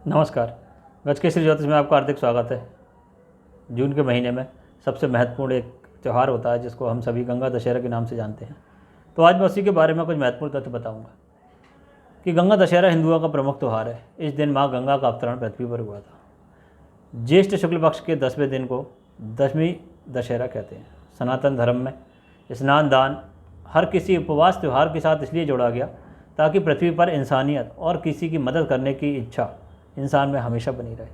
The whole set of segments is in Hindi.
नमस्कार। गज केसरी ज्योतिष में आपका हार्दिक स्वागत है। जून के महीने में सबसे महत्वपूर्ण एक त्यौहार होता है जिसको हम सभी गंगा दशहरा के नाम से जानते हैं। तो आज मैं उसी के बारे में कुछ महत्वपूर्ण तथ्य बताऊंगा कि गंगा दशहरा हिंदुओं का प्रमुख त्यौहार है। इस दिन माँ गंगा का अवतरण पृथ्वी पर हुआ था। ज्येष्ठ शुक्ल पक्ष के 10वें दिन को दशमी दशहरा कहते हैं। सनातन धर्म में स्नान दान हर किसी उपवास त्यौहार के साथ इसलिए जोड़ा गया ताकि पृथ्वी पर इंसानियत और किसी की मदद करने की इच्छा इंसान में हमेशा बनी रहे।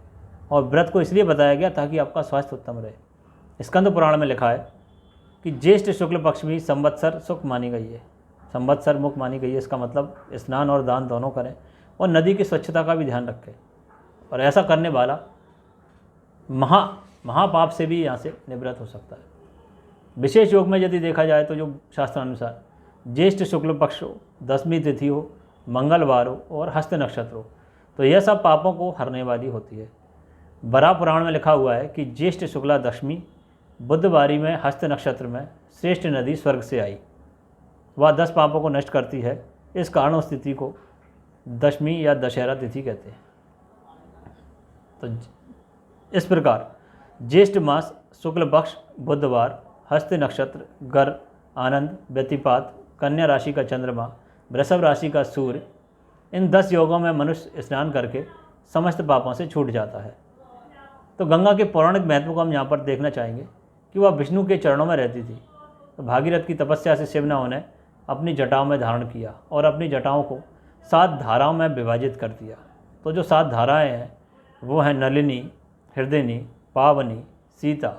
और व्रत को इसलिए बताया गया ताकि आपका स्वास्थ्य उत्तम रहे। स्कंद पुराण में लिखा है कि ज्येष्ठ शुक्ल पक्ष में संवत्सर सुख मानी गई है, संवत्सर मुख मानी गई है। इसका मतलब स्नान और दान दोनों करें और नदी की स्वच्छता का भी ध्यान रखें। और ऐसा करने वाला महापाप से भी यहाँ से निवृत्त हो सकता है। विशेष योग में यदि देखा जाए तो जो शास्त्रानुसार ज्येष्ठ शुक्ल पक्ष हो, 10वीं तिथि हो, मंगलवार हो और हस्त नक्षत्र हो तो यह सब पापों को हरने वाली होती है। बराह पुराण में लिखा हुआ है कि ज्येष्ठ शुक्ला दशमी बुधवारी में हस्त नक्षत्र में श्रेष्ठ नदी स्वर्ग से आई, वह 10 पापों को नष्ट करती है। इस कारण उस तिथि को दशमी या दशहरा तिथि कहते हैं। तो इस प्रकार ज्येष्ठ मास शुक्ल पक्ष बुधवार, हस्त नक्षत्र, गर्भ, आनंद, व्यतिपात, कन्या राशि का चंद्रमा, वृषभ राशि का सूर्य, इन 10 योगों में मनुष्य स्नान करके समस्त पापों से छूट जाता है। तो गंगा के पौराणिक महत्व को हम यहाँ पर देखना चाहेंगे कि वह विष्णु के चरणों में रहती थी। तो भागीरथ की तपस्या से शिव ने उन्हें अपनी जटाओं में धारण किया और अपनी जटाओं को 7 धाराओं में विभाजित कर दिया। तो जो 7 धाराएँ हैं वो हैं नलिनी, हृदयनी, पावनी, सीता,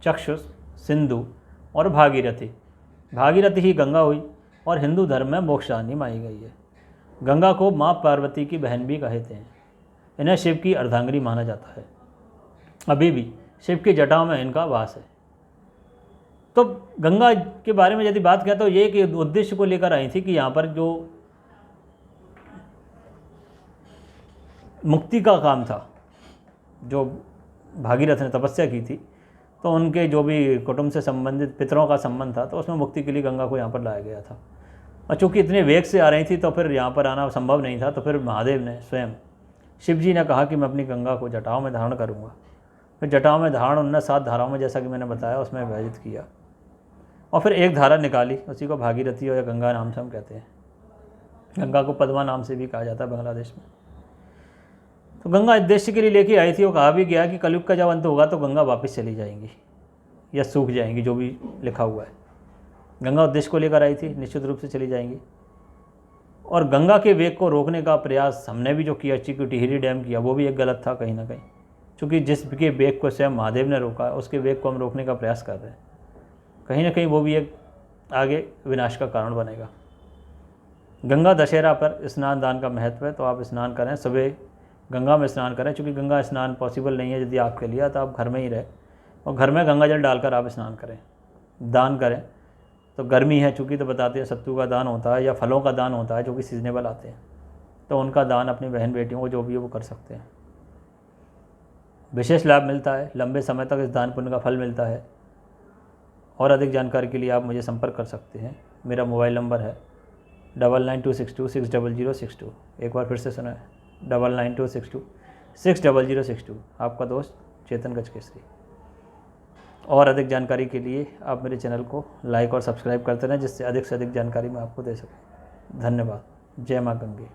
चक्षुष, सिंधु और भागीरथी। भागीरथी ही गंगा हुई और हिंदू धर्म में मोक्षदायिनी मानी गई है। गंगा को माँ पार्वती की बहन भी कहते हैं। इन्हें शिव की अर्धांगिनी माना जाता है। अभी भी शिव की जटाओं में इनका वास है। तो गंगा के बारे में यदि बात करें तो ये एक उद्देश्य को लेकर आई थी कि यहाँ पर जो मुक्ति का काम था, जो भागीरथ ने तपस्या की थी, तो उनके जो भी कुटुंब से संबंधित पितरों का संबंध था तो उसमें मुक्ति के लिए गंगा को यहाँ पर लाया गया था। और चूँकि इतने वेग से आ रही थी तो फिर यहाँ पर आना संभव नहीं था। तो फिर महादेव ने स्वयं शिव जी ने कहा कि मैं अपनी गंगा को जटाओं में धारण करूँगा। फिर जटाओं में धारण उन्होंने 7 धाराओं में, जैसा कि मैंने बताया, उसमें विभाजित किया और फिर एक धारा निकाली, उसी को भागीरथी या गंगा नाम से हम कहते हैं। गंगा को पद्मा नाम से भी कहा जाता है बांग्लादेश में। तो गंगा इस उद्देश्य के लिए लेके आई थी। वो कहा भी गया कि कलयुग का जब अंत होगा तो गंगा वापस चली जाएंगी या सूख जाएंगी, जो भी लिखा हुआ है। गंगा उद्देश्य को लेकर आई थी, निश्चित रूप से चली जाएंगी। और गंगा के वेग को रोकने का प्रयास हमने भी जो किया, चिकी टिहरी डैम किया, वो भी एक गलत था कहीं ना कहीं, क्योंकि जिसके वेग को स्वयं महादेव ने रोका उसके वेग को हम रोकने का प्रयास कर रहे हैं। कहीं ना कहीं वो भी एक आगे विनाश का कारण बनेगा। गंगा दशहरा पर स्नान दान का महत्व है। तो आप स्नान करें, सुबह गंगा में स्नान करें। चूँकि गंगा स्नान पॉसिबल नहीं है यदि आपके लिए, तो आप घर में ही रहें और घर में गंगा जल डालकर आप स्नान करें, दान करें। तो गर्मी है चूँकि, तो बताते हैं सत्तू का दान होता है या फलों का दान होता है जो कि सीजनेबल आते हैं, तो उनका दान अपनी बहन बेटियों को जो भी है वो कर सकते हैं। विशेष लाभ मिलता है, लंबे समय तक इस दान पुण्य का फल मिलता है। और अधिक जानकारी के लिए आप मुझे संपर्क कर सकते हैं। मेरा मोबाइल नंबर है 9926260062। एक बार फिर से सुना है 9926260062। आपका दोस्त चेतन गज केसरी। और अधिक जानकारी के लिए आप मेरे चैनल को लाइक और सब्सक्राइब करते रहें, जिससे अधिक से अधिक जानकारी मैं आपको दे सकूं। धन्यवाद। जय माँ गंगे।